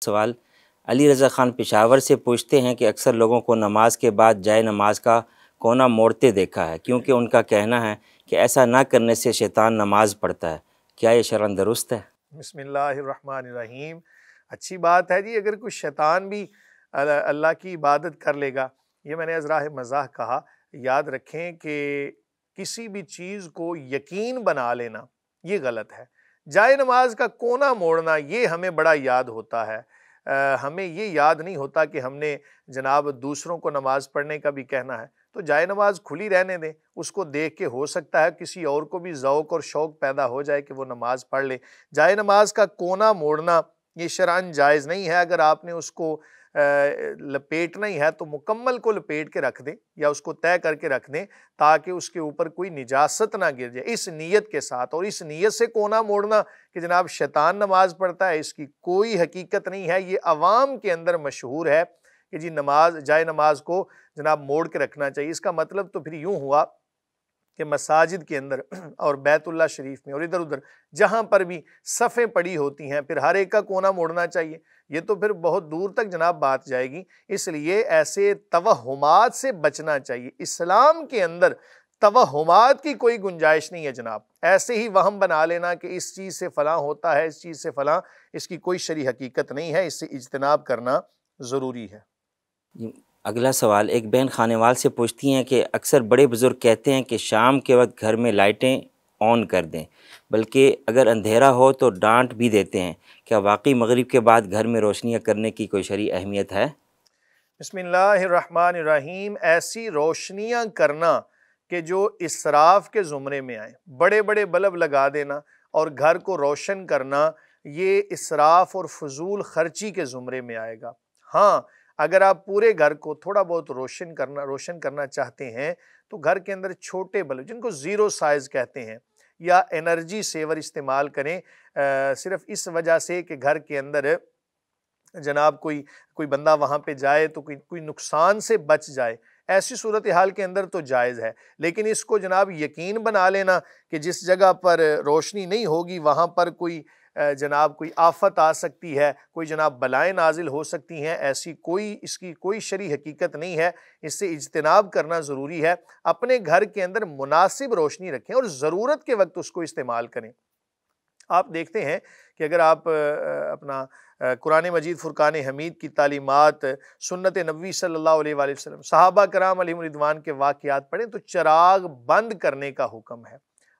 سوال علی رضا خان پشاور سے پوچھتے ہیں کہ اکثر لوگوں کو نماز کے بعد جائے نماز کا کونا موڑتے دیکھا ہے، کیونکہ ان کا کہنا ہے کہ ایسا نہ کرنے سے شیطان نماز پڑھتا ہے، کیا یہ شرعاً درست ہے؟ بسم اللہ الرحمن الرحیم۔ اچھی بات ہے جی، اگر کوئی شیطان بھی اللہ کی عبادت کر لے گا، یہ میں نے از راہ مزاح کہا۔ یاد رکھیں کہ کسی بھی چیز کو یقین بنا لینا یہ غلط ہے۔ جائے نماز کا کونا موڑنا یہ ہمیں بڑا یاد ہوتا ہے، ہمیں یہ یاد نہیں ہوتا کہ ہم نے جناب دوسروں کو نماز پڑھنے کا بھی کہنا ہے۔ تو جائے نماز کھلی رہنے دیں، اس کو دیکھ کے ہو سکتا ہے کسی اور کو بھی ذوق اور شوق پیدا ہو جائے کہ وہ نماز پڑھ لے۔ جائے نماز کا کونا موڑنا یہ شرعاً جائز نہیں ہے۔ اگر آپ نے اس کو لپیٹنا ہی ہے تو مکمل کو لپیٹ کے رکھ دیں یا اس کو طے کر کے رکھ دیں تاکہ اس کے اوپر کوئی نجاست نہ گر جائے، اس نیت کے ساتھ۔ اور اس نیت سے کونا موڑنا کہ جناب شیطان نماز پڑھتا ہے، اس کی کوئی حقیقت نہیں ہے۔ یہ عوام کے اندر مشہور ہے کہ جی جائے نماز کو جناب موڑ کے رکھنا چاہیے۔ اس کا مطلب تو پھر یوں ہوا کہ مساجد کے اندر اور بیت اللہ شریف میں اور ادھر ادھر جہاں پر بھی صفیں پڑی ہوتی ہیں پھر ہر ایک کا کونا موڑنا چاہیے، یہ تو پھر بہت دور تک جناب بات جائے گی۔ اس لیے ایسے توہمات سے بچنا چاہیے۔ اسلام کے اندر توہمات کی کوئی گنجائش نہیں ہے جناب۔ ایسے ہی وہم بنا لینا کہ اس چیز سے فلاں ہوتا ہے، اس چیز سے فلاں، اس کی کوئی شرعی حقیقت نہیں ہے، اس سے اجتناب کرنا ضروری ہے۔ اگلا سوال ایک بہن خانیوال سے پوچھتی ہیں کہ اکثر بڑے بزرگ کہتے ہیں کہ شام کے وقت گھر میں لائٹیں آن کر دیں، بلکہ اگر اندھیرا ہو تو ڈانٹ بھی دیتے ہیں، کیا واقعی مغرب کے بعد گھر میں روشنیاں کرنے کی کوئی شرعی اہمیت ہے؟ بسم اللہ الرحمن الرحیم۔ ایسی روشنیاں کرنا کہ جو اسراف کے زمرے میں آئیں، بڑے بڑے بلب لگا دینا اور گھر کو روشن کرنا، یہ اسراف اور فضول خرچی کے زمرے میں آئے گا۔ ہاں، اگر آپ پورے گھر کو تھوڑا بہت روشن کرنا چاہتے ہیں تو گھر کے اندر چھوٹے بلب جن کو زیرو سائز کہتے ہیں یا انرجی سیور استعمال کریں، صرف اس وجہ سے کہ گھر کے اندر جناب کوئی بندہ وہاں پہ جائے تو کوئی نقصان سے بچ جائے، ایسی صورتحال کے اندر تو جائز ہے۔ لیکن اس کو جناب یقین بنا لینا کہ جس جگہ پر روشنی نہیں ہوگی وہاں پر جناب کوئی آفت آ سکتی ہے، کوئی جناب بلائیں نازل ہو سکتی ہیں، اس کی کوئی شرعی حقیقت نہیں ہے۔ اس سے اجتناب کرنا ضروری ہے۔ اپنے گھر کے اندر مناسب روشنی رکھیں اور ضرورت کے وقت اس کو استعمال کریں۔ آپ دیکھتے ہیں کہ اگر آپ اپنا قرآن مجید فرقان حمید کی تعلیمات، سنت نبوی صلی اللہ علیہ وآلہ وسلم، صحابہ کرام علیہم رضوان کے واقعات پڑھیں تو چراغ بند کرنے کا حکم ہے۔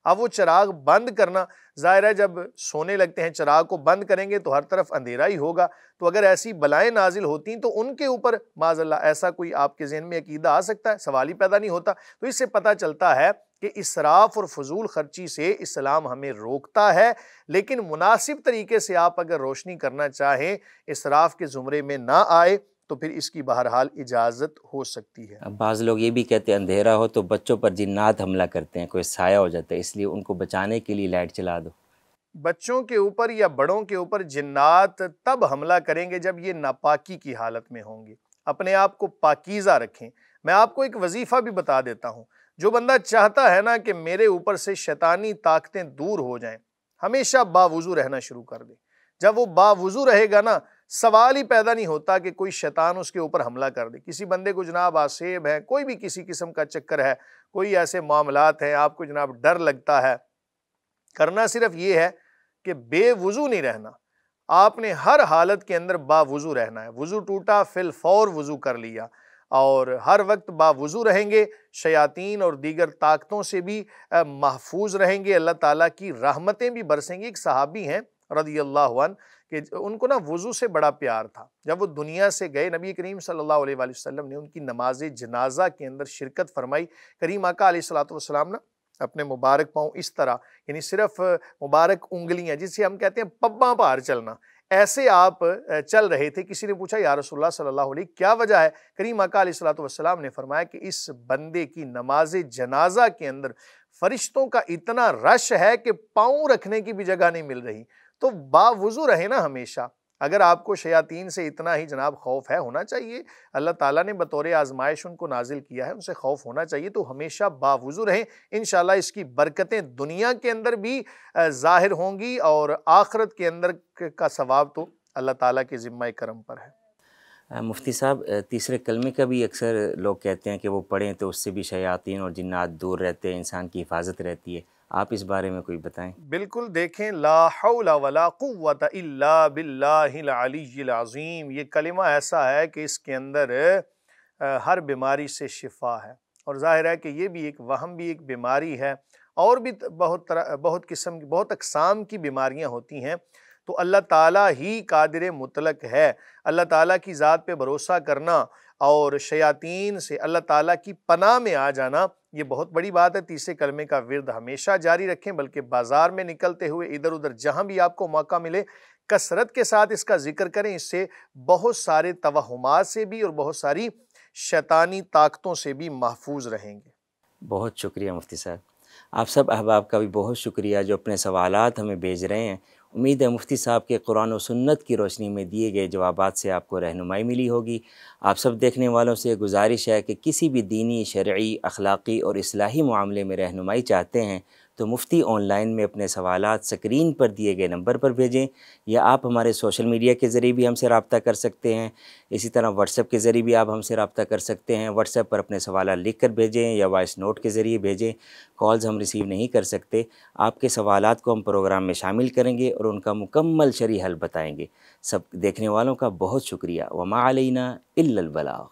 اب وہ چراغ بند کرنا ظاہر ہے جب سونے لگتے ہیں چراغ کو بند کریں گے تو ہر طرف اندھیرا ہی ہوگا، تو اگر ایسی بلائیں نازل ہوتی ہیں تو ان کے اوپر معاذ اللہ ایسا کوئی آپ کے ذہن میں عقیدہ آ سکتا ہے، سوال ہی پیدا نہیں ہوتا۔ تو اس سے پتہ چلتا ہے کہ اسراف اور فضول خرچی سے اسلام ہمیں روکتا ہے، لیکن مناسب طریقے سے آپ اگر روشنی کرنا چاہیں، اسراف کے زمرے میں نہ آئے تو پھر اس کی بہرحال اجازت ہو سکتی ہے۔ اب بعض لوگ یہ بھی کہتے ہیں اندھیرا ہو تو بچوں پر جنات حملہ کرتے ہیں، کوئی سایہ ہو جاتا ہے، اس لیے ان کو بچانے کے لیے لائٹ چلا دو۔ بچوں کے اوپر یا بڑوں کے اوپر جنات تب حملہ کریں گے جب یہ ناپاکی کی حالت میں ہوں گے۔ اپنے آپ کو پاکیزہ رکھیں۔ میں آپ کو ایک وظیفہ بھی بتا دیتا ہوں، جو بندہ چاہتا ہے نا کہ میرے اوپر سے شیطانی طاقتیں دور ہو جائیں، ہمیشہ باوضو رہنا شروع کر دے۔ جب وہ باوضو رہے گا نا، سوال ہی پیدا نہیں ہوتا کہ کوئی شیطان اس کے اوپر حملہ کر دے۔ کسی بندے کو جناب آسیب ہے، کوئی بھی کسی قسم کا چکر ہے، کوئی ایسے معاملات ہیں، آپ کو جناب ڈر لگتا ہے، کرنا صرف یہ ہے کہ بے وضو نہیں رہنا۔ آپ نے ہر حالت کے اندر باوضو رہنا ہے۔ وضو ٹوٹا فی الفور وضو کر لیا، اور ہر وقت باوضو رہیں گے، شیاطین اور دیگر طاقتوں سے بھی محفوظ رہیں گے، اللہ تعالیٰ کی رحمتیں بھی برسیں گی۔ ایک صحابی ہیں رضی اللہ عنہ کہ ان کو نا وضو سے بڑا پیار تھا۔ جب وہ دنیا سے گئے، نبی کریم صلی اللہ علیہ وآلہ وسلم نے ان کی نماز جنازہ کے اندر شرکت فرمائی۔ کریم آقا علیہ الصلوۃ والسلام نا اپنے مبارک پاؤں اس طرح، یعنی صرف مبارک انگلیاں جسے ہم کہتے ہیں پباں پار چلنا، ایسے آپ چل رہے تھے۔ کسی نے پوچھا یا رسول اللہ صلی اللہ علیہ کیا وجہ ہے؟ کریم آقا علیہ الصلوۃ والسلام نے فرمایا کہ اس بندے کی نماز جنازہ کے اندر فرشتوں کا اتنا رش ہے کہ پاؤں رکھنے کی بھی جگہ نہیں مل رہی۔ تو باوضو رہے نا ہمیشہ۔ اگر آپ کو شیاطین سے اتنا ہی جناب خوف ہے، ہونا چاہیے، اللہ تعالیٰ نے بطور آزمائش ان کو نازل کیا ہے، ان سے خوف ہونا چاہیے، تو ہمیشہ باوضو رہیں۔ انشاءاللہ اس کی برکتیں دنیا کے اندر بھی ظاہر ہوں گی اور آخرت کے اندر کا ثواب تو اللہ تعالیٰ کے ذمہ کرم پر ہے۔ مفتی صاحب، تیسرے کلمے کا بھی اکثر لوگ کہتے ہیں کہ وہ پڑھیں تو اس سے بھی شیاطین اور جنات دور رہتے ہیں، انسان کی حفاظت رہتی ہے، آپ اس بارے میں کوئی بتائیں؟ بالکل، دیکھیں لا حول ولا قوت الا باللہ العلی العظیم، یہ کلمہ ایسا ہے کہ اس کے اندر ہر بیماری سے شفا ہے، اور ظاہر ہے کہ یہ بھی ایک وہم بھی ایک بیماری ہے، اور بھی بہت اقسام کی بیماریاں ہوتی ہیں۔ تو اللہ تعالیٰ ہی قادر مطلق ہے، اللہ تعالیٰ کی ذات پہ بھروسہ کرنا اور شیاطین سے اللہ تعالیٰ کی پناہ میں آ جانا، یہ بہت بڑی بات ہے۔ تیسرے کلمے کا ورد ہمیشہ جاری رکھیں، بلکہ بازار میں نکلتے ہوئے ادھر ادھر جہاں بھی آپ کو موقع ملے کثرت کے ساتھ اس کا ذکر کریں، اس سے بہت سارے توہمات سے بھی اور بہت ساری شیطانی طاقتوں سے بھی محفوظ رہیں گے۔ بہت شکریہ مفتی صاحب، آپ سب احباب کا بھی بہت شکریہ جو اپنے سوالات ہمیں بھیج رہے ہیں۔ امید ہے مفتی صاحب کے قرآن و سنت کی روشنی میں دیے گئے جوابات سے آپ کو رہنمائی ملی ہوگی۔ آپ سب دیکھنے والوں سے گزارش ہے کہ کسی بھی دینی، شرعی، اخلاقی اور اصلاحی معاملے میں رہنمائی چاہتے ہیں تو مفتی آن لائن میں اپنے سوالات سکرین پر دیے گئے نمبر پر بھیجیں، یا آپ ہمارے سوشل میڈیا کے ذریعے بھی ہم سے رابطہ کر سکتے ہیں۔ اسی طرح واٹس ایپ کے ذریعے بھی آپ ہم سے رابطہ کر سکتے ہیں، واٹس ایپ پر اپنے سوالات لکھ کر بھیجیں یا وائس نوٹ کے ذریعے بھیجیں۔ کالز ہم ریسیو نہیں کر سکتے، آپ کے سوالات کو ہم پروگرام میں شامل کریں گے اور ان کا مکمل شرعی حل بتائیں گے۔ سب دیکھنے والوں کا بہت شکریہ۔ وما علینا الا البلاغ۔